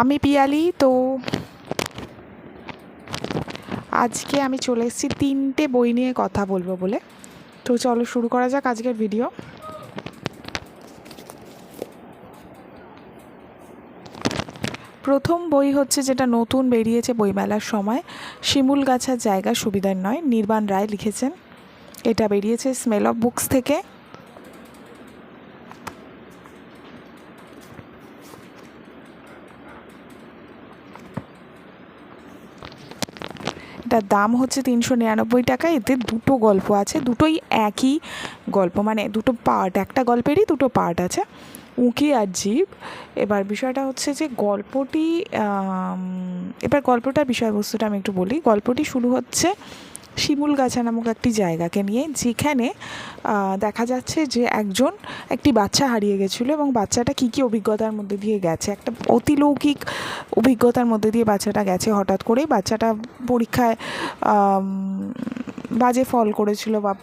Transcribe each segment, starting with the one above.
আমি পিয়ালি। তো আজকে আমি চলে এসেছি 3টে বই নিয়ে কথা বলবো বলে। তো চলো শুরু করা যাক আজকের ভিডিও। প্রথম বই হচ্ছে যেটা নতুন বেরিয়েছে বইমেলার সময়, শিমুল গাছার জায়গা সুবিধার নয়, নির্বাণ রায় লিখেছেন। এটা বেরিয়েছে স্মেল অফ বুকস থেকে। এটার দাম হচ্ছে 399 টাকা। এতে দুটো গল্প আছে, দুটোই একই গল্প, মানে দুটো পার্ট, একটা গল্পেরই দুটো পার্ট আছে, উঁকি আর জীব। এবার বিষয়টা হচ্ছে যে এবার গল্পটার বিষয়বস্তুটা আমি একটু বলি। গল্পটি শুরু হচ্ছে শিমুলগাছা নামক একটি জায়গাকে নিয়ে, যেখানে দেখা যাচ্ছে যে একটি বাচ্চা হারিয়ে গেছিলো এবং বাচ্চাটা কী কী অভিজ্ঞতার মধ্যে দিয়ে গেছে, একটা অতিলৌকিক অভিজ্ঞতার মধ্যে দিয়ে বাচ্চাটা গেছে। হঠাৎ করেই বাচ্চাটা পরীক্ষায় বাজে ফল করেছিল বা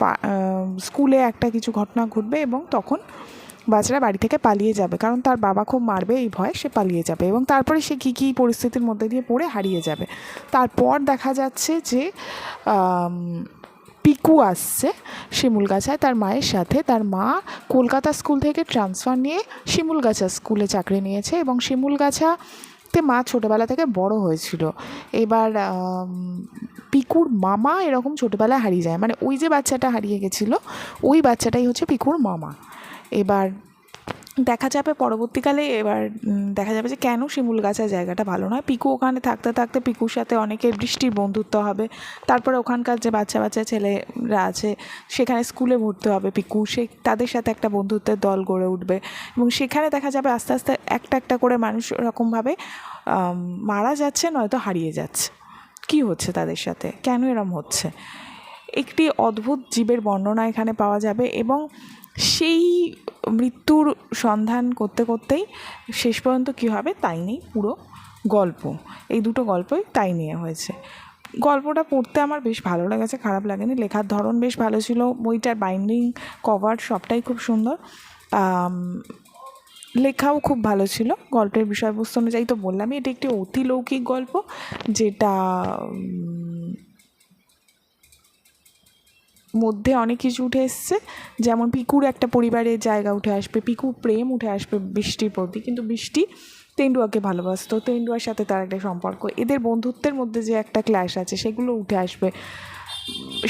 স্কুলে একটা কিছু ঘটনা ঘটবে এবং তখন বাচ্চারা বাড়ি থেকে পালিয়ে যাবে, কারণ তার বাবা খুব মারবে এই ভয়ে সে পালিয়ে যাবে এবং তারপরে সে কী কী পরিস্থিতির মধ্যে দিয়ে পড়ে হারিয়ে যাবে। তারপর দেখা যাচ্ছে যে পিকু আসছে শিমুলগাছায় তার মায়ের সাথে। তার মা কলকাতা স্কুল থেকে ট্রান্সফার নিয়ে শিমুলগাছা স্কুলে চাকরি নিয়েছে এবং শিমুলগাছাতে মা ছোটোবেলা থেকে বড় হয়েছিল। এবার পিকুর মামা এরকম ছোটোবেলায় হারিয়ে যায়, মানে ওই যে বাচ্চাটা হারিয়ে গেছিলো ওই বাচ্চাটাই হচ্ছে পিকুর মামা। এবার দেখা যাবে পরবর্তীকালে দেখা যাবে যে কেন শিমুলগাছা জায়গাটা ভালো নয়। পিকু ওখানে থাকতে থাকতে পিকুর সাথে অনেকের বৃষ্টির বন্ধুত্ব হবে। তারপরে ওখানকার যে বাচ্চা বাচ্চা ছেলেরা আছে সেখানে স্কুলে ভর্তি হবে পিকু, তাদের সাথে একটা বন্ধুত্বের দল গড়ে উঠবে এবং সেখানে দেখা যাবে আস্তে আস্তে একটা একটা করে মানুষ এরকমভাবে মারা যাচ্ছে, নয়তো হারিয়ে যাচ্ছে। কী হচ্ছে তাদের সাথে, কেন এরম হচ্ছে, একটি অদ্ভুত জীবের বর্ণনা এখানে পাওয়া যাবে এবং সেই মৃত্যুর সন্ধান করতে করতেই শেষ পর্যন্ত কী হবে তাই নেই পুরো গল্প। এই দুটো গল্পই তাই নিয়ে হয়েছে। গল্পটা পড়তে আমার বেশ ভালো লেগেছে, খারাপ লাগেনি। লেখার ধরন বেশ ভালো ছিল, বইটার বাইন্ডিং কভার সবটাই খুব সুন্দর, লেখাও খুব ভালো ছিল। গল্পের বিষয়বস্তু অনুযায়ী তো বললামই, এটি একটি অতিলৌকিক গল্প যেটা মধ্যে অনেক কিছু উঠে এসছে, যেমন পিকুর একটা পরিবারের জায়গা উঠে আসবে, পিকুর প্রেম উঠে আসবে বৃষ্টির প্রতি, কিন্তু বৃষ্টি তেন্ডুয়াকে ভালোবাসতো, তেন্ডুয়ার সাথে তার একটা সম্পর্ক, এদের বন্ধুত্বের মধ্যে যে একটা ক্ল্যাশ আছে সেগুলো উঠে আসবে।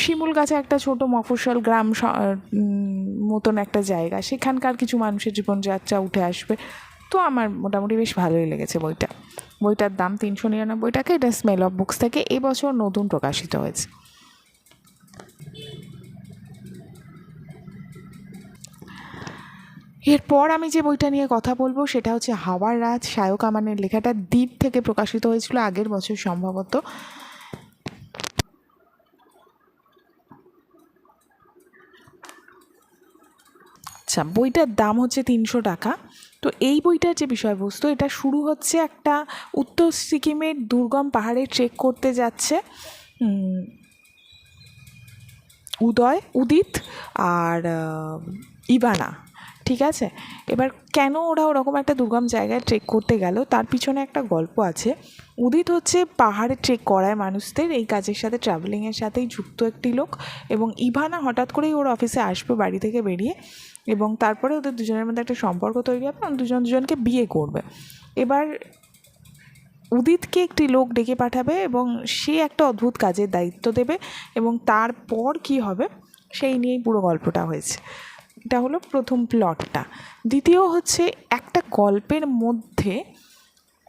শিমুলগাছা একটা ছোট মফস্বল গ্রাম মতন একটা জায়গা, সেখানকার কিছু মানুষের জীবনযাত্রা উঠে আসবে। তো আমার মোটামুটি বেশ ভালোই লেগেছে বইটার দাম 399 টাকা। এটা স্মেল অফ বুকস থেকে এবছর নতুন প্রকাশিত হয়েছে। এরপর আমি যে বইটা নিয়ে কথা বলবো সেটা হচ্ছে হাওয়ার রাজ, শায়ক আমানের লেখাটা দ্বীপ থেকে প্রকাশিত হয়েছিল আগের বছর সম্ভবত। আচ্ছা, বইটার দাম হচ্ছে 300 টাকা। তো এই বইটার যে বিষয়বস্তু, এটা শুরু হচ্ছে একটা উত্তর সিকিমের দুর্গম পাহাড়ে ট্রেক করতে যাচ্ছে উদিত আর ইভানা, ঠিক আছে। এবার কেন ওরা ওরকম একটা দুর্গম জায়গায় ট্রেক করতে গেল তার পিছনে একটা গল্প আছে। উদিত হচ্ছে পাহাড়ে ট্রেক করায় মানুষদের, এই কাজের সাথে ট্রাভেলিংয়ের সাথেই যুক্ত একটি লোক, এবং ইভানা হঠাৎ করেই ওর অফিসে আসবে বাড়ি থেকে বেরিয়ে, এবং তারপরে ওদের দুজনের মধ্যে একটা সম্পর্ক তৈরি হবে এবং দুজনকে বিয়ে করবে। এবার উদিতকে একটি লোক ডেকে পাঠাবে এবং সে একটা অদ্ভুত কাজের দায়িত্ব দেবে এবং তারপর কি হবে সেই নিয়েই পুরো গল্পটা হয়েছে। এটা হলো প্রথম প্লটটা। দ্বিতীয় হচ্ছে একটা গল্পের মধ্যে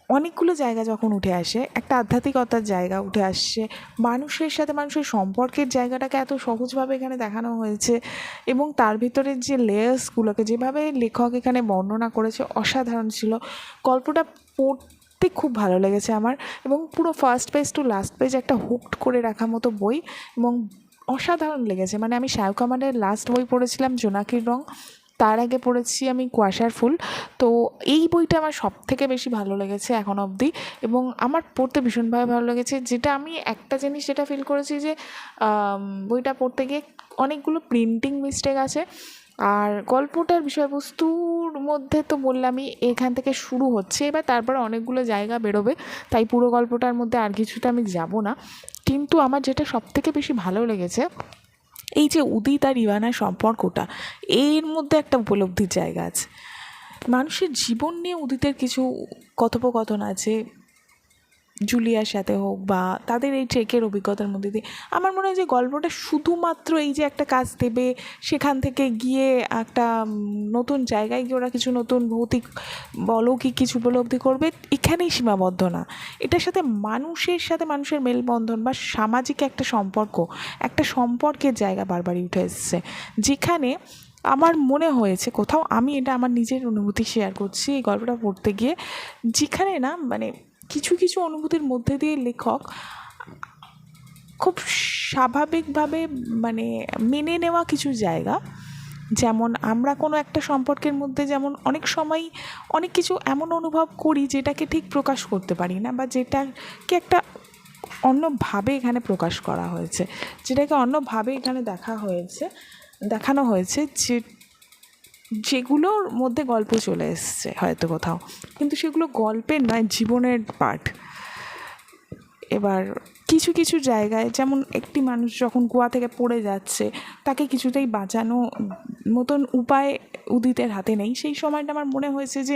অনেকগুলো জায়গা যখন উঠে আসে, একটা আধ্যাত্মিকতার জায়গা উঠে আসছে, মানুষের সাথে মানুষের সম্পর্কের জায়গাটাকে এত সহজভাবে এখানে দেখানো হয়েছে এবং তার ভিতরের যে লেয়ার্সগুলোকে যেভাবে লেখক এখানে বর্ণনা করেছে অসাধারণ ছিল। গল্পটা পড়তে খুব ভালো লেগেছে আমার, এবং পুরো first page to last page একটা হুকড করে রাখা মতো বই এবং অসাধারণ লেগেছে। মানে আমি শায়ক আমানের লাস্ট বই পড়েছিলাম জোনাকির রং, তার আগে পড়েছি আমি কুয়াশার ফুল। তো এই বইটা আমার সব থেকে বেশি ভালো লেগেছে এখন অবধি এবং আমার পড়তে ভীষণভাবে ভালো লেগেছে। যেটা আমি একটা জিনিস যেটা ফিল করেছি যে বইটা পড়তে গিয়ে অনেকগুলো প্রিন্টিং মিস্টেক আছে, আর গল্পটার বিষয়বস্তুর মধ্যে তো বললামই এখান থেকে শুরু হচ্ছে, এবার তারপরে অনেকগুলো জায়গা বেরোবে, তাই পুরো গল্পটার মধ্যে আর কিছুটা আমি যাব না। কিন্তু আমার যেটা সবথেকে বেশি ভালো লেগেছে, এই যে উদিত আর ইভানার সম্পর্কটা, এর মধ্যে একটা উপলব্ধির জায়গা আছে। মানুষের জীবন নিয়ে উদিতের কিছু কথোপকথন আছে, জুলিয়ার সাথে হোক বা তাদের এই ট্রেকের অভিজ্ঞতার মধ্যে দিয়ে আমার মনে হয় যে গল্পটা শুধুমাত্র এই যে একটা কাজ দেবে, সেখান থেকে গিয়ে একটা নতুন জায়গায় গিয়ে ওরা কিছু নতুন ভৌতিক অলৌকিক কিছু উপলব্ধি করবে, এখানেই সীমাবদ্ধ না। এটার সাথে মানুষের মেলবন্ধন বা সামাজিক একটা সম্পর্কের জায়গা বারবারই উঠে এসছে, যেখানে আমার মনে হয়েছে কোথাও, আমি এটা আমার নিজের অনুভূতি শেয়ার করছি এই গল্পটা পড়তে গিয়ে, যেখানে না মানে কিছু কিছু অনুভূতির মধ্যে দিয়ে লেখক খুব স্বাভাবিকভাবে মানে মেনে নেওয়া কিছু জায়গা, যেমন আমরা কোনো একটা সম্পর্কের মধ্যে যেমন অনেক সময় অনেক কিছু এমন অনুভব করি যেটাকে ঠিক প্রকাশ করতে পারি না, বা যেটাকে একটা অন্যভাবে এখানে প্রকাশ করা হয়েছে, যেটাকে অন্যভাবে এখানে দেখানো হয়েছে, যেগুলোর মধ্যে গল্প চলে এসছে হয়তো কোথাও, কিন্তু সেগুলো গল্পের নয়, জীবনের পার্ট। এবার কিছু কিছু জায়গায় যেমন একটি মানুষ যখন কুয়া থেকে পড়ে যাচ্ছে, তাকে কিছুতেই বাঁচানো মতন উপায় উদিতের হাতে নেই, সেই সময়টা আমার মনে হয়েছে যে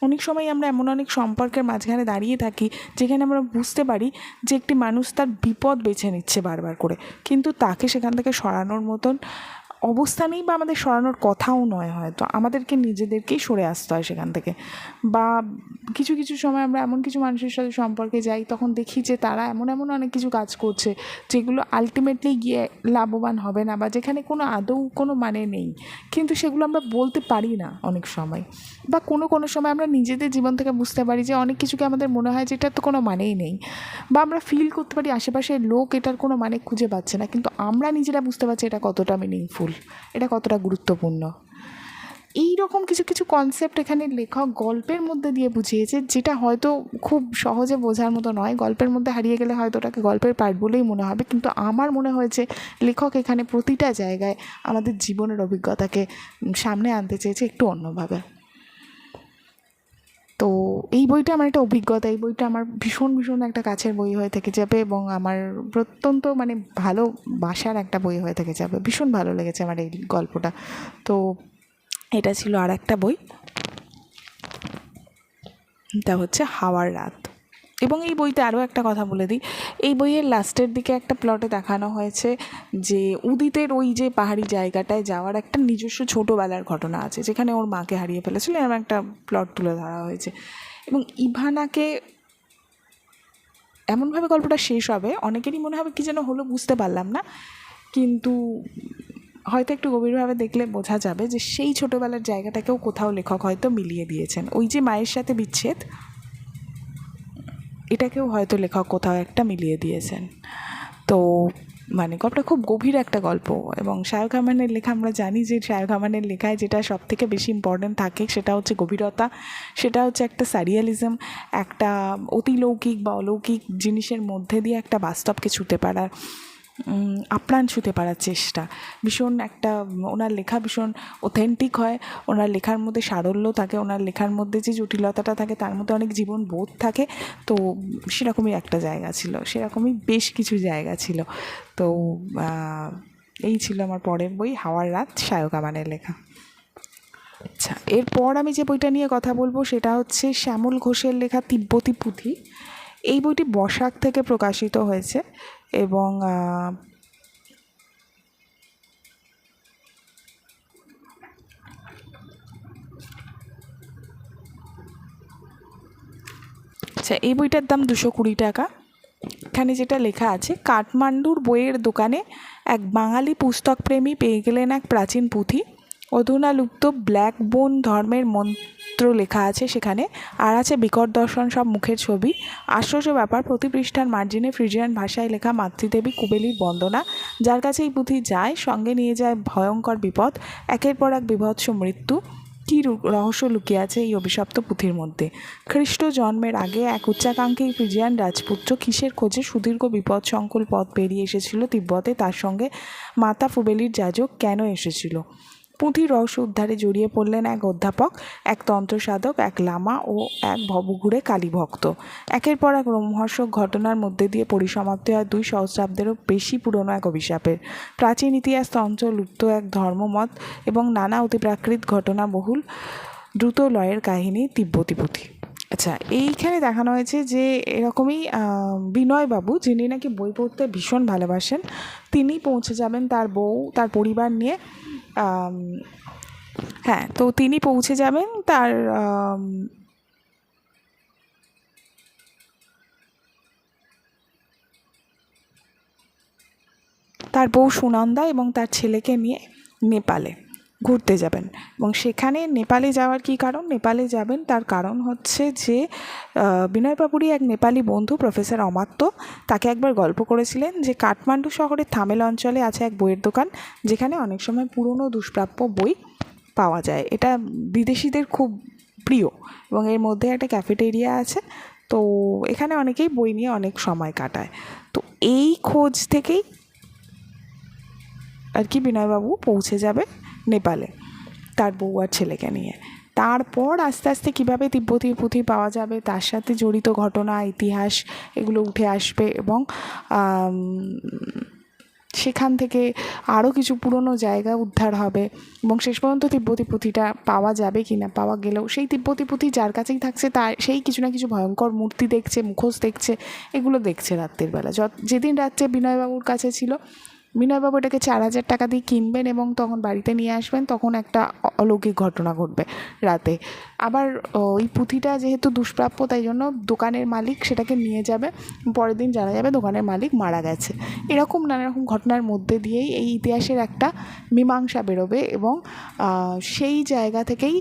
অনেক সময় আমরা এমন অনেক সম্পর্কের মাঝখানে দাঁড়িয়ে থাকি যেখানে আমরা বুঝতে পারি যে একটি মানুষ তার বিপদ বেছে নিচ্ছে বারবার করে, কিন্তু তাকে সেখান থেকে সরানোর মতন অবস্থা নেই, বা আমাদের সরানোর কথাও নয়, হয়তো আমাদেরকে নিজেদেরকেই সরে আসতে হয় সেখান থেকে। বা কিছু কিছু সময় আমরা এমন কিছু মানুষের সাথে সম্পর্কে যাই, তখন দেখি যে তারা এমন এমন অনেক কিছু কাজ করছে যেগুলো আলটিমেটলি গিয়ে লাভবান হবে না, বা যেখানে কোনো আদৌ কোনো মানে নেই, কিন্তু সেগুলো আমরা বলতে পারি না অনেক সময়। বা কোনো সময় আমরা নিজেদের জীবন থেকে বুঝতে পারি যে অনেক কিছুকে আমাদের মনে হয় যে এটার তো কোনো মানেই নেই, বা আমরা ফিল করতে পারি আশেপাশের লোক এটার কোনো মানে খুঁজে পাচ্ছে না, কিন্তু আমরা নিজেরা বুঝতে পারছি এটা কতটা মিনিংফুল, এটা কতটা গুরুত্বপূর্ণ। এই রকম কিছু কিছু কনসেপ্ট এখানে লেখক গল্পের মধ্যে দিয়ে বুঝিয়েছে, যেটা হয়তো খুব সহজে বোঝার মতো নয়, গল্পের মধ্যে হারিয়ে গেলে হয়তো ওটাকে গল্পের পার্ট বলেই মনে হবে, কিন্তু আমার মনে হয়েছে লেখক এখানে প্রতিটা জায়গায় আমাদের জীবনের অভিজ্ঞতাকে সামনে আনতে চেয়েছে একটু অন্যভাবে। তো এই বইটা আমার একটা অভিজ্ঞতা, এই বইটা আমার ভীষণ ভীষণ একটা কাছের বই হয়ে থেকে যাবে, এবং আমার প্রত্যন্ত মানে ভালোবাসার একটা বই হয়ে থেকে যাবে। ভীষণ ভালো লেগেছে আমার এই গল্পটা। তো এটা ছিল আর একটা বই, এটা হচ্ছে হাওয়ার রাত। এবং এই বইতে আরও একটা কথা বলে দিই, এই বইয়ের লাস্টের দিকে একটা প্লটে দেখানো হয়েছে যে উদিতের ওই যে পাহাড়ি জায়গাটায় যাওয়ার একটা নিজস্ব ছোটোবেলার ঘটনা আছে, যেখানে ওর মাকে হারিয়ে ফেলেছিল, এরকম একটা প্লট তুলে ধরা হয়েছে। এবং ইভানাকে এমনভাবে গল্পটা শেষ হবে, অনেকেরই মনে হবে কী যেন হলো বুঝতে পারলাম না, কিন্তু হয়তো একটু গভীরভাবে দেখলে বোঝা যাবে যে সেই ছোটোবেলার জায়গাটাকেও কোথাও লেখক হয়তো মিলিয়ে দিয়েছেন। ওই যে মায়ের সাথে বিচ্ছেদ, এটাকেও হয়তো লেখক কোথাও একটা মিলিয়ে দিয়েছেন। তো মানে গল্পটা খুব গভীর একটা গল্প, এবং শায়খ আমানের লেখা আমরা জানি যে শায়খ আমানের লেখায় যেটা সবথেকে বেশি ইম্পর্ট্যান্ট থাকে সেটা হচ্ছে গভীরতা, সেটা হচ্ছে একটা সারিয়ালিজম, একটা অতিলৌকিক বা অলৌকিক জিনিসের মধ্যে দিয়ে একটা বাস্তবকে ছুঁতে পারার, আপ্রাণ ছুঁতে পারার চেষ্টা। ভীষণ একটা ওনার লেখা ভীষণ অথেন্টিক হয়, ওনার লেখার মধ্যে সারল্য থাকে, ওনার লেখার মধ্যে যে জটিলতাটা থাকে তার মধ্যে অনেক জীবন বোধ থাকে। তো সেরকমই একটা জায়গা ছিল, সেরকমই বেশ কিছু জায়গা ছিল। তো এই ছিল আমার পরের বই, হাওয়ার রাত, শায়খ আমানের লেখা। আচ্ছা, এরপর আমি যে বইটা নিয়ে কথা বলবো সেটা হচ্ছে শ্যামল ঘোষের লেখা তিব্বতী পুঁথি। এই বইটি বসাক থেকে প্রকাশিত হয়েছে, এবং আচ্ছা, এই বইটার দাম 220 টাকা। এখানে যেটা লেখা আছে, কাঠমান্ডুর বইয়ের দোকানে এক বাঙালি পুস্তকপ্রেমী পেয়ে গেলেন এক প্রাচীন পুঁথি, অধুনা লুপ্ত ব্ল্যাক বোন ধর্মের মন্ত্র লেখা আছে সেখানে, আর আছে বিকট দর্শন সব মুখের ছবি। আশ্চর্য ব্যাপার, প্রতি পৃষ্ঠার মার্জিনে ফ্রিজিয়ান ভাষায় লেখা মাতৃদেবী কুবেলির বন্দনা। যার কাছে এই পুঁথি যায় সঙ্গে নিয়ে যায় ভয়ঙ্কর বিপদ, একের পর এক বিভৎস মৃত্যু। কী রহস্য লুকিয়ে আছে এই অভিশপ্ত পুঁথির মধ্যে? খ্রিস্ট জন্মের আগে এক উচ্চাকাঙ্ক্ষী ফ্রিজিয়ান রাজপুত্র কিসের খোঁজে সুদীর্ঘ বিপদসংকুল পথ পেরিয়ে এসেছিল তিব্বতে, তার সঙ্গে মাতা ফুবেলির যাজক কেন এসেছিল? পুঁথির রহস্য উদ্ধারে জড়িয়ে পড়লেন এক অধ্যাপক, এক তন্ত্রসাধক, এক লামা ও এক ভবঘুরে কালীভক্ত। একের পর এক রোমহর্ষক ঘটনার মধ্যে দিয়ে পরিসমাপ্তি হয় 2 সহস্রাব্দেরও বেশি পুরনো এক অভিশাপের। প্রাচীন ইতিহাস, তন্ত্র, লুপ্ত এক ধর্মমত এবং নানা অতিপ্রাকৃত ঘটনা বহুল দ্রুত লয়ের কাহিনী তিব্বতী পুঁথি। আচ্ছা, এইখানে দেখানো হয়েছে যে এরকমই বিনয়বাবু, যিনি নাকি বই পড়তে ভীষণ ভালোবাসেন, তিনি পৌঁছে যাবেন তার বউ, তার পরিবার নিয়ে। হ্যাঁ, তো তিনি পৌঁছে যাবেন তার বউ সুনন্দা এবং তার ছেলেকে নিয়ে নেপালে ঘুরতে যাবেন। এবং সেখানে নেপালে যাওয়ার কী কারণ? নেপালে যাবেন তার কারণ হচ্ছে যে বিনয়বাবুরই এক নেপালি বন্ধু প্রফেসর অমাত্য তাকে একবার গল্প করেছিলেন যে কাঠমান্ডু শহরের থামেল অঞ্চলে আছে এক বইয়ের দোকান, যেখানে অনেক সময় পুরনো দুষ্প্রাপ্য বই পাওয়া যায়। এটা বিদেশিদের খুব প্রিয় এবং এর মধ্যে একটা ক্যাফেটেরিয়া আছে। তো এখানে অনেকেই বই নিয়ে অনেক সময় কাটায়। তো এই খোঁজ থেকেই আর কি বিনয়বাবু পৌঁছে যাবে নেপালে তার বউ আর ছেলেকে নিয়ে। তারপর আস্তে আস্তে কীভাবে তিব্বতীর পুঁথি পাওয়া যাবে, তার সাথে জড়িত ঘটনা, ইতিহাস, এগুলো উঠে আসবে এবং সেখান থেকে আরও কিছু পুরনো জায়গা উদ্ধার হবে এবং শেষ পর্যন্ত তিব্বতী পুঁথিটা পাওয়া যাবে কি না, পাওয়া গেলেও সেই তিব্বতী পুঁথি যার কাছেই থাকছে তার সেই কিছু না কিছু ভয়ঙ্কর মূর্তি দেখছে, মুখোশ দেখছে, এগুলো দেখছে রাত্রির বেলা। যেদিন রাত্রে বিনয়বাবুর কাছে ছিল, বিনয়বাবু এটাকে 4,000 টাকা দিয়ে কিনবেন এবং তখন বাড়িতে নিয়ে আসবেন, তখন একটা অলৌকিক ঘটনা ঘটবে রাতে। আবার ওই পুঁথিটা যেহেতু দুষ্প্রাপ্য, তাই জন্য দোকানের মালিক সেটাকে নিয়ে যাবে, পরের দিন জানা যাবে দোকানের মালিক মারা গেছে। এরকম নানা রকম ঘটনার মধ্যে দিয়েই এই ইতিহাসের একটা মীমাংসা বেরোবে এবং সেই জায়গা থেকেই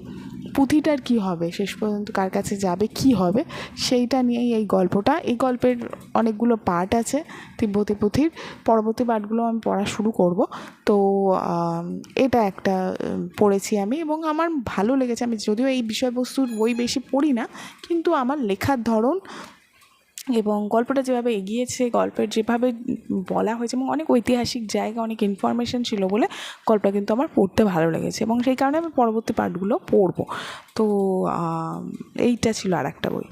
পুঁথিটার কী হবে, শেষ পর্যন্ত কার কাছে যাবে, কী হবে, সেইটা নিয়েই এই গল্পটা। এই গল্পের অনেকগুলো পার্ট আছে তিব্বতী পুঁথির, পরবর্তী পার্টগুলো আমি পড়া শুরু করব। তো এটা একটা পড়েছি আমি এবং আমার ভালো লেগেছে। আমি যদিও এই বিষয়বস্তুর বই বেশি পড়ি না, কিন্তু আমার লেখার ধরন এবং গল্পটা যেভাবে এগিয়েছে, গল্পের যেভাবে বলা হয়েছে এবং অনেক ঐতিহাসিক জায়গা, অনেক ইনফরমেশন ছিল বলে গল্পটা কিন্তু আমার পড়তে ভালো লেগেছে এবং সেই কারণে আমি পরবর্তী পার্টগুলো পড়ব। তো এইটা ছিল আর একটা বই।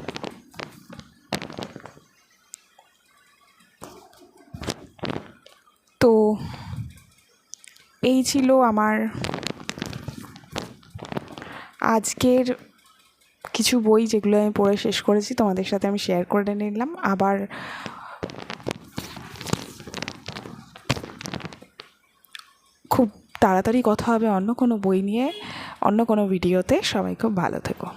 তো এই ছিল আমার আজকের কিছু বই, যেগুলো আমি পড়ে শেষ করেছি, তোমাদের সাথে আমি শেয়ার করে নিলাম। আবার খুব তাড়াতাড়ি কথা হবে অন্য কোনো বই নিয়ে, অন্য কোনো ভিডিওতে। সবাই খুব ভালো থেকো।